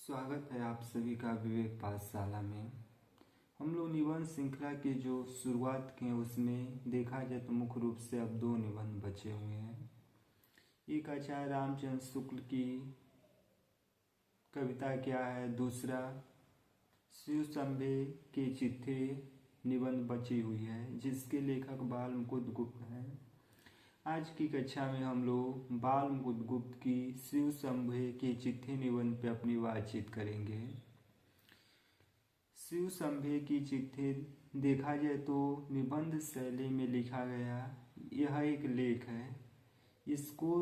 स्वागत है आप सभी का विवेक पाठशाला में। हम लोग निबंध श्रृंखला की जो शुरुआत की है उसमें देखा जाए तो मुख्य रूप से अब 2 निबंध बचे हुए हैं। एक आचार्य रामचंद्र शुक्ल की कविता क्या है, दूसरा शिव संभे के चिट्ठे निबंध बची हुई है जिसके लेखक बाल मुकुंद गुप्त हैं। आज की कक्षा में हम लोग बाल मुकुंद गुप्त की शिव संभे के चिट्ठे निबंध पे अपनी बातचीत करेंगे। शिव संभे की चिट्ठे देखा जाए तो निबंध शैली में लिखा गया यह एक लेख है। इसको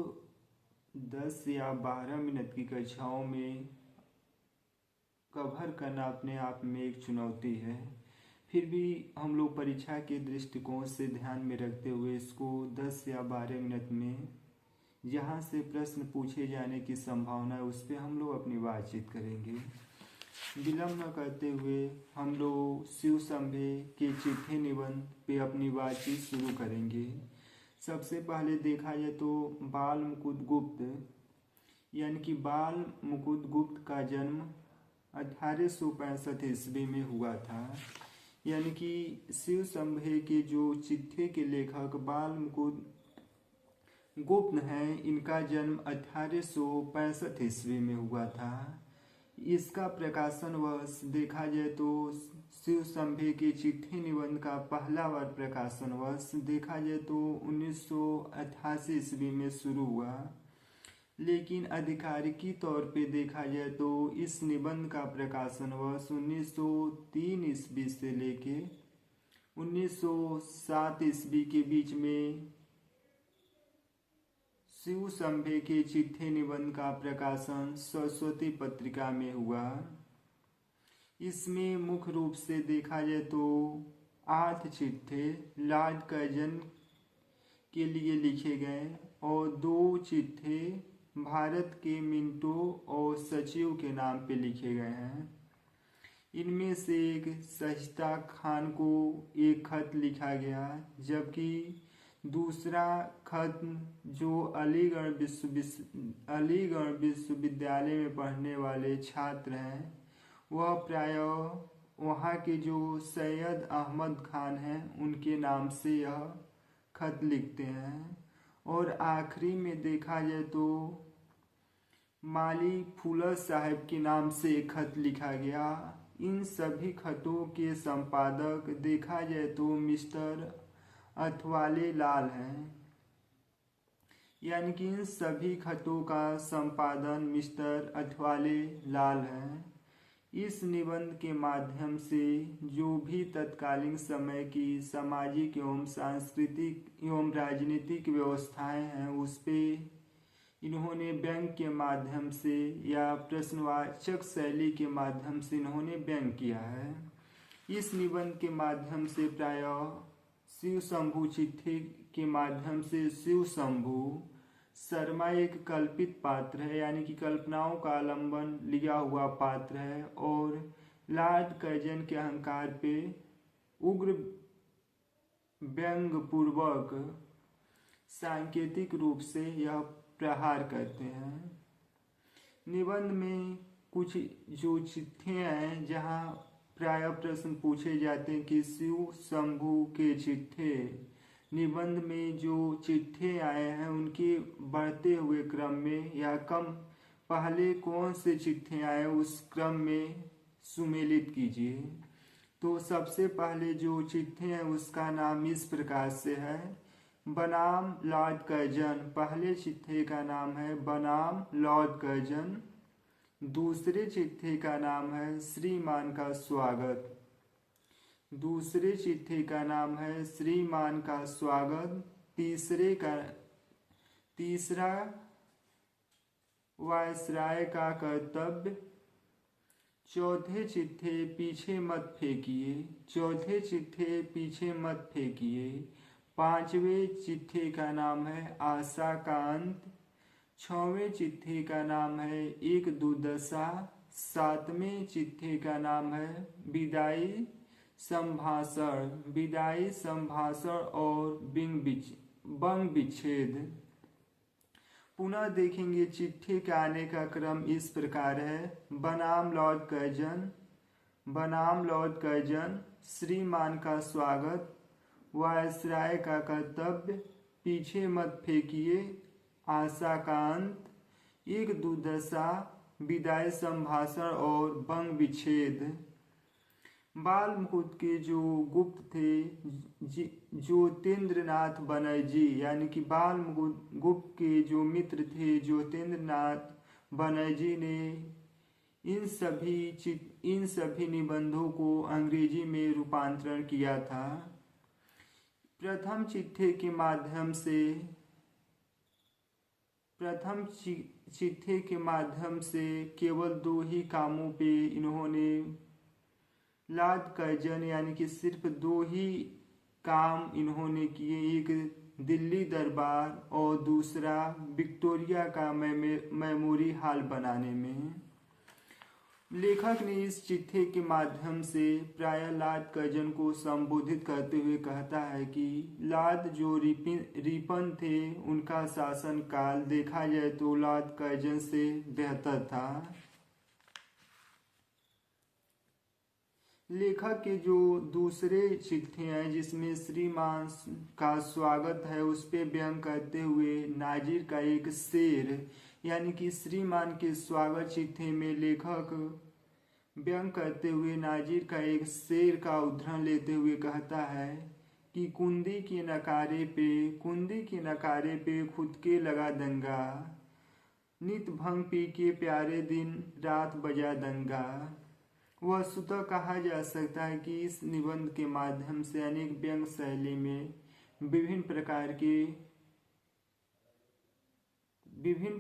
10 या 12 मिनट की कक्षाओं में कवर करना अपने आप में एक चुनौती है। फिर भी हम लोग परीक्षा के दृष्टिकोण से ध्यान में रखते हुए इसको 10 या 12 मिनट में जहाँ से प्रश्न पूछे जाने की संभावना है उस पर हम लोग अपनी बातचीत करेंगे। विलंब न करते हुए हम लोग शिव संभे के चिट्ठे निबंध पे अपनी बातचीत शुरू करेंगे। सबसे पहले देखा जाए तो बाल मुकुंद गुप्त यानी कि बाल मुकुंद गुप्त का जन्म 1865 ईस्वी में हुआ था। यानी कि शिव संभे के जो चिट्ठे के लेखक बाल मुकुंद गुप्त हैं, इनका जन्म 1865 ईस्वी में हुआ था। इसका प्रकाशन वर्ष देखा जाए तो शिव संभे के चिट्ठे निबंध का पहला बार प्रकाशन वर्ष देखा जाए तो 1988 ईस्वी में शुरू हुआ, लेकिन आधिकारिकी तौर पे देखा जाए तो इस निबंध का प्रकाशन वर्ष 1903 ईस्वी से लेके 1907 ईस्वी के बीच में शिव संभे के चिट्ठे निबंध का प्रकाशन सरस्वती पत्रिका में हुआ। इसमें मुख्य रूप से देखा जाए तो 8 चिट्ठे लॉर्ड कर्जन के लिए लिखे गए और 2 चिट्ठे भारत के मिंटो और सचिव के नाम पे लिखे गए हैं। इनमें से एक सहिष्ता खान को एक खत लिखा गया, जबकि दूसरा खत जो अलीगढ़ विश्वविद्यालय में पढ़ने वाले छात्र हैं वह प्रायः वहाँ के जो सैयद अहमद खान हैं उनके नाम से यह खत लिखते हैं। और आखिरी में देखा जाए तो माली फुलर साहब के नाम से एक खत लिखा गया। इन सभी खतों के संपादक देखा जाए तो मिस्टर अथवाले लाल हैं। यानी कि इन सभी खतों का संपादन मिस्टर अथवाले लाल हैं। इस निबंध के माध्यम से जो भी तत्कालीन समय की सामाजिक एवं सांस्कृतिक एवं राजनीतिक व्यवस्थाएं हैं उस पे इन्होंने व्यंग के माध्यम से या प्रश्नवाचक शैली के माध्यम से इन्होंने व्यंग किया है। इस निबंध के माध्यम से प्रायः शिव शंभु चिट्ठे के माध्यम से शिव शंभु शर्मा एक कल्पित पात्र है, यानी कि कल्पनाओं का आलंबन लिया हुआ पात्र है और लॉर्ड कर्जन के अहंकार पे उग्र व्यंग पूर्वक सांकेतिक रूप से यह प्रहार करते हैं। निबंध में कुछ जो चिट्ठे हैं जहाँ प्राय प्रश्न पूछे जाते हैं कि शिव शंभु के चिट्ठे निबंध में जो चिट्ठे आए हैं उनके बढ़ते हुए क्रम में या कम पहले कौन से चिट्ठे आए उस क्रम में सुमेलित कीजिए। तो सबसे पहले जो चिट्ठे हैं उसका नाम इस प्रकार से है, बनाम लॉर्ड कर्जन। पहले चिट्ठे का नाम है बनाम लॉर्ड कर्जन। दूसरे चिट्ठे का नाम है श्रीमान का स्वागत। दूसरे चिट्ठे का नाम है श्रीमान का स्वागत। तीसरा वायसराय का कर्तव्य। चौथे चिट्ठे पीछे मत फेंकिए। चौथे चिट्ठे पीछे मत फेंकिए। 5वें चिट्ठे का नाम है आशा का अंत। 6वें चिट्ठे का नाम है एक दुर्दशा। 7वें चिट्ठे का नाम है विदाई संभाषण। विदाई संभाषण और बंग विच्छेद। पुनः देखेंगे चिट्ठी के आने का क्रम इस प्रकार है। बनाम लॉर्ड कर्जन, बनाम लॉर्ड कर्जन, श्रीमान का स्वागत, वायसराय का कर्तव्य, पीछे मत फेंकिए, आशा का अंत, एक दुर्दशा, विदाई संभाषण और बंग विच्छेद। बाल मुकुट के जो गुप्त थे ज्योतिन्द्रनाथ बनर्जी, यानी कि बाल मुकुट गुप्त के जो मित्र थे ज्योतिन्द्रनाथ बनर्जी ने इन सभी निबंधों को अंग्रेजी में रूपांतरण किया था। प्रथम चिट्ठी के माध्यम से केवल 2 ही कामों पे इन्होंने लॉर्ड कर्जन, यानी कि सिर्फ 2 ही काम इन्होंने किए, एक दिल्ली दरबार और दूसरा विक्टोरिया का मेमोरी हॉल बनाने में। लेखक ने इस चिट्ठी के माध्यम से प्रायः लॉर्ड कर्जन को संबोधित करते हुए कहता है कि लॉर्ड जो रिपन थे उनका शासन काल देखा जाए तो लॉर्ड कर्जन से बेहतर था। लेखक के जो दूसरे चिट्ठी हैं जिसमें श्रीमान का स्वागत है, उस पे व्यंग करते हुए नाजिर का एक शेर, यानी कि श्रीमान के स्वागत चिट्ठी में लेखक व्यंग करते हुए नाजिर का एक शेर का उदाहरण लेते हुए कहता है कि कुंदी के नकारे पे खुद के लगा दंगा, नित भंग पी के प्यारे दिन रात बजा दंगा। वह स्वतः कहा जा सकता है कि इस निबंध के माध्यम से अनेक व्यंग शैली में विभिन्न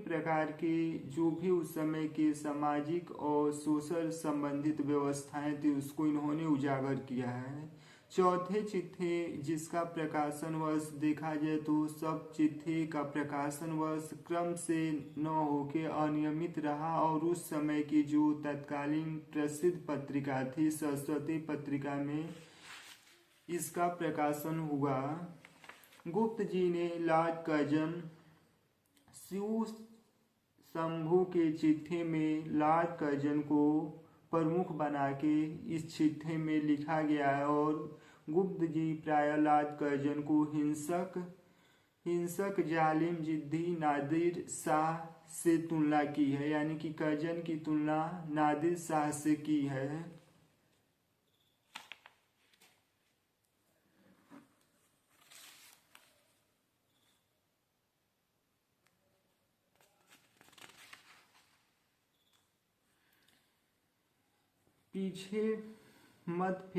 प्रकार के जो भी उस समय के सामाजिक और सोशल संबंधित व्यवस्थाएं थी उसको इन्होंने उजागर किया है। चौथे चिट्ठी जिसका प्रकाशन वर्ष देखा जाए तो सब चिट्ठी का प्रकाशन वर्ष क्रम से न होके अनियमित रहा और उस समय की जो तत्कालीन प्रसिद्ध पत्रिका थी सरस्वती पत्रिका में इसका प्रकाशन हुआ। गुप्त जी ने लॉर्ड कर्जन शिव शंभू के चिट्ठी में लॉर्ड कर्जन को प्रमुख बना के इस चिट्ठी में लिखा गया है और गुप्त जी प्रायः लॉर्ड कर्जन को हिंसक जालिम जिद्दी नादिर शाह से तुलना की है, यानी कि कर्जन की तुलना नादिर शाह से की है। पीछे मत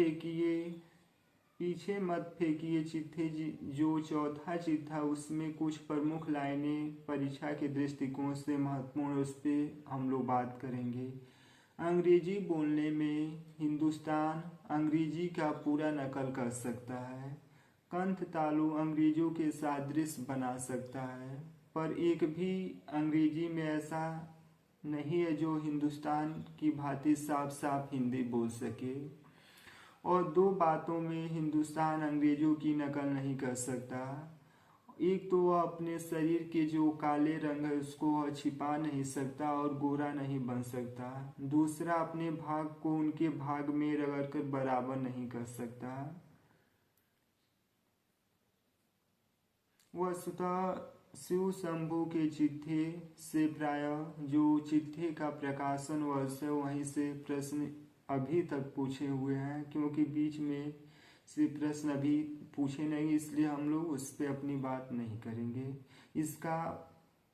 फेंकिए चिट्ठी जो चौथा चिट्ठी था उसमें कुछ प्रमुख लाइनें परीक्षा के दृष्टिकोण से महत्वपूर्ण, उस पर हम लोग बात करेंगे। अंग्रेजी बोलने में हिंदुस्तान अंग्रेजी का पूरा नकल कर सकता है, कंठ तालु अंग्रेजों के सादृश्य बना सकता है, पर एक भी अंग्रेजी में ऐसा नहीं है जो हिंदुस्तान की भांति साफ साफ हिंदी बोल सके। और 2 बातों में हिंदुस्तान अंग्रेजों की नकल नहीं कर सकता। एक तो वह अपने शरीर के जो काले रंग है उसको वह छिपा नहीं सकता और गोरा नहीं बन सकता। दूसरा अपने भाग को उनके भाग में रगड़कर बराबर नहीं कर सकता। वह स्वतः शिव शंभू के चिट्ठी से प्रायः जो चिट्ठी का प्रकाशन वर्ष है वहीं से प्रश्न अभी तक पूछे हुए हैं, क्योंकि बीच में से प्रश्न अभी पूछे नहीं इसलिए हम लोग उस पर अपनी बात नहीं करेंगे। इसका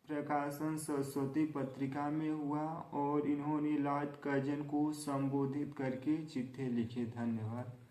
प्रकाशन सरस्वती पत्रिका में हुआ और इन्होंने लॉर्ड कर्जन को संबोधित करके चिट्ठी लिखे। धन्यवाद।